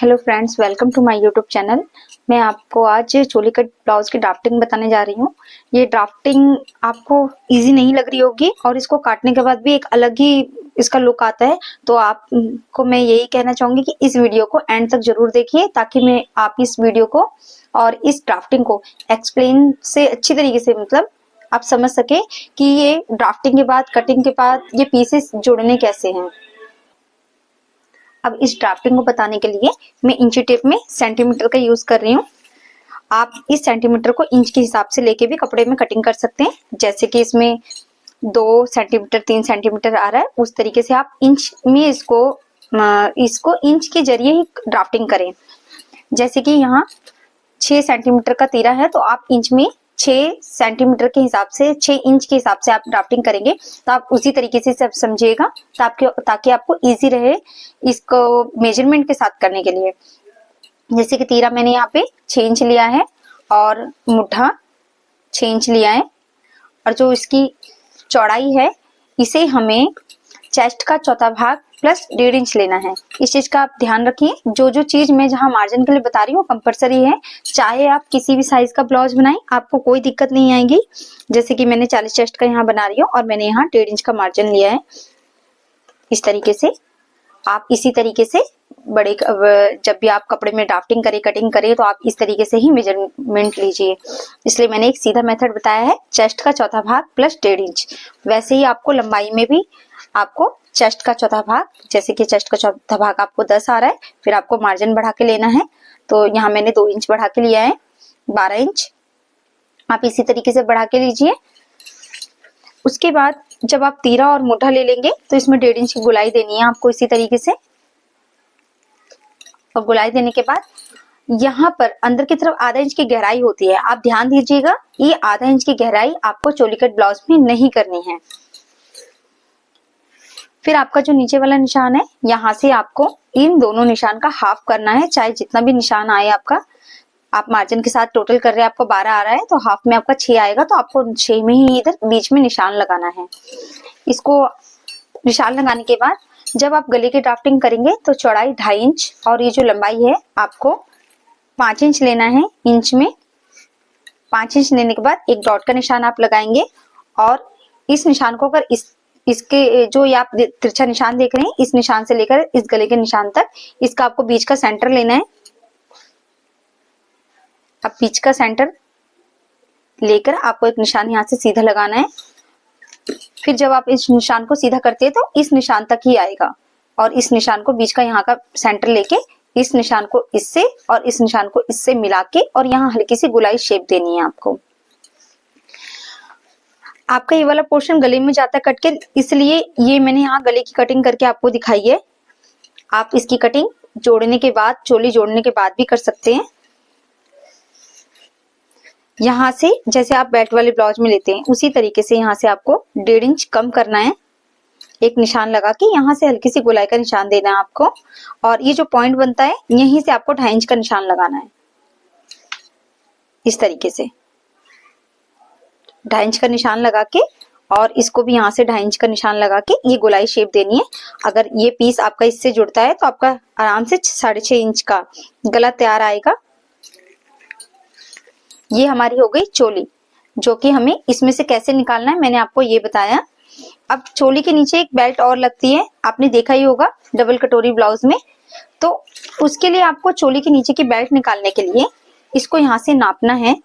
Hello friends, welcome to my YouTube channel. मैं आपको आज चोली कट ब्लाउज की ड्राफ्टिंग बताने जा रही हूँ। ये ड्राफ्टिंग आपको इजी नहीं लग रही होगी और इसको काटने के बाद भी एक अलग ही इसका लुक आता है। तो आपको मैं यही कहना चाहूंगी कि इस वीडियो को एंड तक जरूर देखिए, ताकि मैं आप इस वीडियो को और इस ड्राफ्टिंग को एक्सप्लेन से अच्छी तरीके से आप समझ सके कि ये ड्राफ्टिंग के बाद, कटिंग के बाद ये पीसेस जुड़ने कैसे हैं। अब इस ड्राफ्टिंग को बताने के लिए मैं इंची टेप में सेंटीमीटर का यूज कर रही हूँ। आप इस सेंटीमीटर को इंच के हिसाब से लेके भी कपड़े में कटिंग कर सकते हैं। जैसे कि इसमें 2 सेंटीमीटर 3 सेंटीमीटर आ रहा है, उस तरीके से आप इंच में इसको इंच के जरिए ही ड्राफ्टिंग करें। जैसे कि यहाँ 6 सेंटीमीटर का तीरा है, तो आप इंच में 6 सेंटीमीटर के हिसाब से, 6 इंच के हिसाब से आप ड्राफ्टिंग करेंगे। तो आप उसी तरीके से सब समझिएगा, ताकि आपको इजी रहे इसको मेजरमेंट के साथ करने के लिए। जैसे कि तीरा मैंने यहाँ पे 6 इंच लिया है और मुट्ठा 6 इंच लिया है, और जो इसकी चौड़ाई है इसे हमें चेस्ट का चौथा भाग प्लस 1.5 इंच लेना है। इस चीज का आप ध्यान रखिए। जो चीज मैं जहां मार्जिन के लिए बता रही हूँ कंपलसरी है। चाहे आप किसी भी साइज का ब्लाउज बनाएं, आपको कोई दिक्कत नहीं आएगी। जैसे कि मैंने 40 चेस्ट का यहाँ बना रही हूँ और मैंने यहाँ 1.5 इंच का मार्जिन लिया है। इस तरीके से आप इसी तरीके से जब भी आप कपड़े में ड्राफ्टिंग करें, कटिंग करें, तो आप इस तरीके से ही मेजरमेंट लीजिए। इसलिए मैंने एक सीधा मेथड बताया है, चेस्ट का चौथा भाग प्लस 1.5 इंच। वैसे ही आपको लंबाई में भी आपको चेस्ट का चौथा भाग, जैसे कि चेस्ट का चौथा भाग आपको 10 आ रहा है, फिर आपको मार्जिन बढ़ा के लेना है। तो यहाँ मैंने 2 इंच बढ़ा के लिया है, 12 इंच। आप इसी तरीके से बढ़ा के लीजिए। उसके बाद जब आप तीरा और मुट्ठा ले लेंगे तो इसमें 1.5 इंच की गुलाई देनी है आपको इसी तरीके से। और गुलाई देने के बाद यहाँ पर अंदर की तरफ आधा इंच की गहराई होती है। आप ध्यान दीजिएगा, ये आधा इंच की गहराई आपको चोली कट ब्लाउज में नहीं करनी है। फिर आपका जो नीचे वाला निशान है, यहाँ से आपको इन दोनों निशान का हाफ करना है। चाहे जितना भी निशान आए आपका, आप मार्जिन के साथ टोटल कर रहे हैं, आपको 12 आ रहा है तो हाफ में आपका 6 आएगा, तो आपको 6 में ही इधर बीच में निशान लगाना है। इसको निशान लगाने के बाद जब आप गले की ड्राफ्टिंग करेंगे तो चौड़ाई 2.5 इंच और ये जो लंबाई है आपको 5 इंच लेना है। इंच में 5 इंच लेने के बाद एक डॉट का निशान आप लगाएंगे, और इस निशान को अगर इसके जो ये आप तिरछा निशान देख रहे हैं, इस निशान से लेकर इस गले के निशान तक, इसका आपको बीच का सेंटर लेना है। अब बीच का सेंटर लेकर आपको एक निशान यहाँ से सीधा लगाना है। फिर जब आप इस निशान को सीधा करते हैं तो इस निशान तक ही आएगा, और इस निशान को बीच का यहाँ का सेंटर लेके इस निशान को इससे और इस निशान को इससे मिला के, और यहाँ हल्की सी गुलाई शेप देनी है आपको। आपका ये वाला पोर्शन गले में जाता है कट के, इसलिए ये मैंने यहाँ गले की कटिंग करके आपको दिखाई है। आप इसकी कटिंग जोड़ने के बाद, चोली जोड़ने के बाद भी कर सकते हैं। यहाँ से जैसे आप बेल्ट वाले ब्लाउज में लेते हैं, उसी तरीके से यहाँ से आपको 1.5 इंच कम करना है। एक निशान लगा के यहाँ से हल्की सी गोलाई का निशान देना है आपको, और ये जो पॉइंट बनता है यहीं से आपको 2.5 इंच का निशान लगाना है। इस तरीके से 2.5 इंच का निशान लगा के, और इसको भी यहाँ से 2.5 इंच का निशान लगा के ये गोलाई शेप देनी है। अगर ये पीस आपका इससे जुड़ता है तो आपका आराम से 6.5 इंच का गला तैयार आएगा। ये हमारी हो गई चोली, जो कि हमें इसमें से कैसे निकालना है मैंने आपको ये बताया। अब चोली के नीचे एक बेल्ट और लगती है, आपने देखा ही होगा डबल कटोरी ब्लाउज में। तो उसके लिए आपको चोली के नीचे की बेल्ट निकालने के लिए इसको यहाँ से नापना है।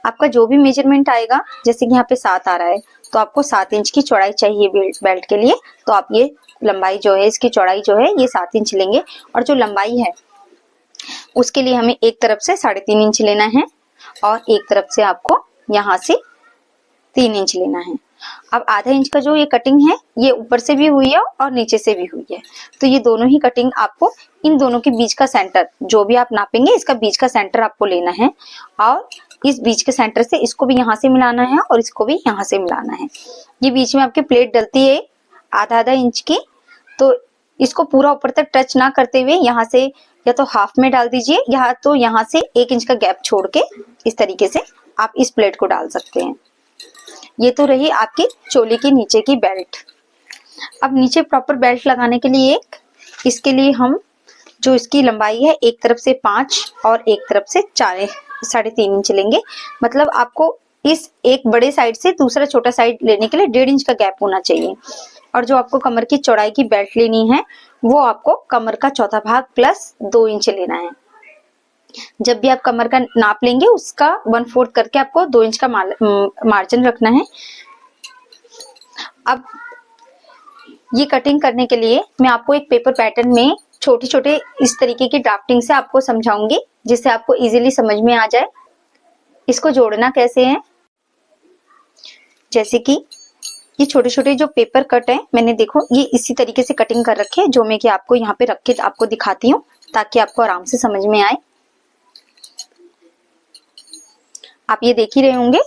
आपका जो भी मेजरमेंट आएगा, जैसे कि यहाँ पे 7 आ रहा है, तो आपको 7 इंच की चौड़ाई चाहिए बेल्ट के लिए। तो आप ये लंबाई जो है, इसकी चौड़ाई जो है ये 7 इंच लेंगे, और जो लंबाई है उसके लिए हमें एक तरफ से 3.5 इंच लेना है, और एक तरफ से आपको यहाँ से 3 इंच लेना है। अब आधा इंच का जो ये कटिंग है, ये ऊपर से भी हुई है और नीचे से भी हुई है, तो ये दोनों ही कटिंग आपको, इन दोनों के बीच का सेंटर जो भी आप नापेंगे, इसका बीच का सेंटर आपको लेना है, और इस बीच के सेंटर से इसको भी यहाँ से मिलाना है और इसको भी यहाँ से मिलाना है। ये बीच में आपकी प्लेट डलती है आधा इंच की, तो इसको पूरा ऊपर तक टच ना करते हुए यहाँ से या तो हाफ में डाल दीजिए, या तो यहाँ से 1 इंच का गैप छोड़ के इस तरीके से आप इस प्लेट को डाल सकते हैं। ये तो रही आपकी चोली की नीचे की बेल्ट। अब नीचे प्रॉपर बेल्ट लगाने के लिए इसके लिए हम जो इसकी लंबाई है एक तरफ से 5 और एक तरफ से 3.5 इंच लेंगे। मतलब आपको इस एक बड़े साइड से दूसरा छोटा साइड लेने के लिए 1.5 इंच का गैप होना चाहिए। और जो आपको कमर की चौड़ाई की बेल्ट लेनी है वो आपको कमर का चौथा भाग प्लस 2 इंच लेना है। जब भी आप कमर का नाप लेंगे उसका 1/4 करके आपको 2 इंच का मार्जिन रखना है। अब ये कटिंग करने के लिए मैं आपको एक पेपर पैटर्न में छोटे छोटे इस तरीके की ड्राफ्टिंग से आपको समझाऊंगी, जिससे आपको इजीली समझ में आ जाए। इसको जोड़ना कैसे है, जैसे कि ये छोटे छोटे जो पेपर कट है, मैंने देखो ये इसी तरीके से कटिंग कर रखे हैं, जो मैं कि आपको यहाँ पे रख के आपको दिखाती हूँ ताकि आपको आराम से समझ में आए। आप ये देख ही रहे होंगे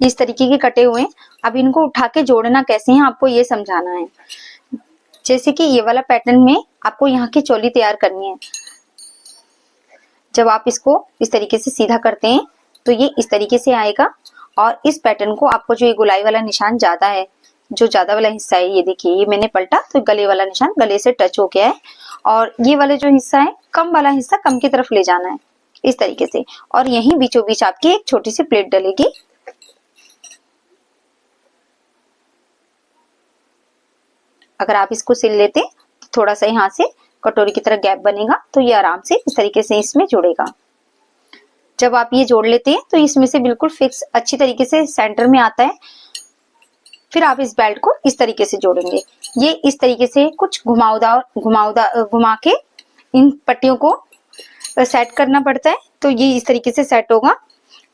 इस तरीके के कटे हुए हैं। अब इनको उठा के जोड़ना कैसे है आपको ये समझाना है। जैसे कि ये वाला पैटर्न में आपको यहाँ की चोली तैयार करनी है। जब आप इसको इस तरीके से सीधा करते हैं तो ये इस तरीके से आएगा, और इस पैटर्न को आपको जो ये गुलाई वाला निशान ज्यादा है, जो ज्यादा वाला हिस्सा है, ये देखिए ये मैंने पलटा तो गले वाला निशान गले से टच हो गया है, और ये वाला जो हिस्सा है कम वाला हिस्सा कम की तरफ ले जाना है इस तरीके से। और यहीं बीचों बीच आपकी एक छोटी सी प्लेट डलेगी। अगर आप इसको सिल लेते तो थोड़ा सा यहाँ से कटोरी की तरह गैप बनेगा, तो ये आराम से इस तरीके से इसमें जुड़ेगा। जब आप ये जोड़ लेते हैं तो इसमें से बिल्कुल फिक्स अच्छी तरीके से सेंटर में आता है। फिर आप इस बेल्ट को इस तरीके से जोड़ेंगे। ये इस तरीके से कुछ घुमा के इन पट्टियों को सेट करना पड़ता है, तो ये इस तरीके से सेट होगा।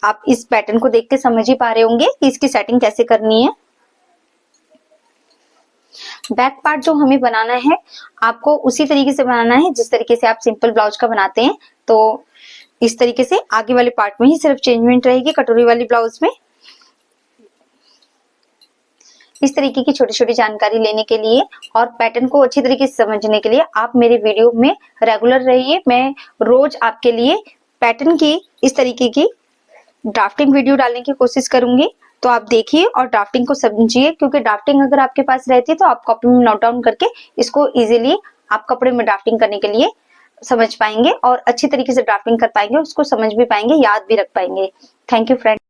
आप इस पैटर्न को देख के समझ ही पा रहे होंगे कि इसकी सेटिंग कैसे करनी है। बैक पार्ट जो हमें बनाना है आपको उसी तरीके से बनाना है जिस तरीके से आप सिंपल ब्लाउज का बनाते हैं। तो इस तरीके से आगे वाले पार्ट में ही सिर्फ चेंजमेंट रहेगी कटोरी वाली ब्लाउज में। इस तरीके की छोटी छोटी जानकारी लेने के लिए और पैटर्न को अच्छी तरीके से समझने के लिए आप मेरे वीडियो में रेगुलर रहिए। मैं रोज आपके लिए पैटर्न की इस तरीके की ड्राफ्टिंग वीडियो डालने की कोशिश करूंगी, तो आप देखिए और ड्राफ्टिंग को समझिए, क्योंकि ड्राफ्टिंग अगर आपके पास रहती है तो आप कॉपी में नोट डाउन करके इसको इजीली आप कपड़े में ड्राफ्टिंग करने के लिए समझ पाएंगे और अच्छी तरीके से ड्राफ्टिंग कर पाएंगे, उसको समझ भी पाएंगे, याद भी रख पाएंगे। Thank you friend.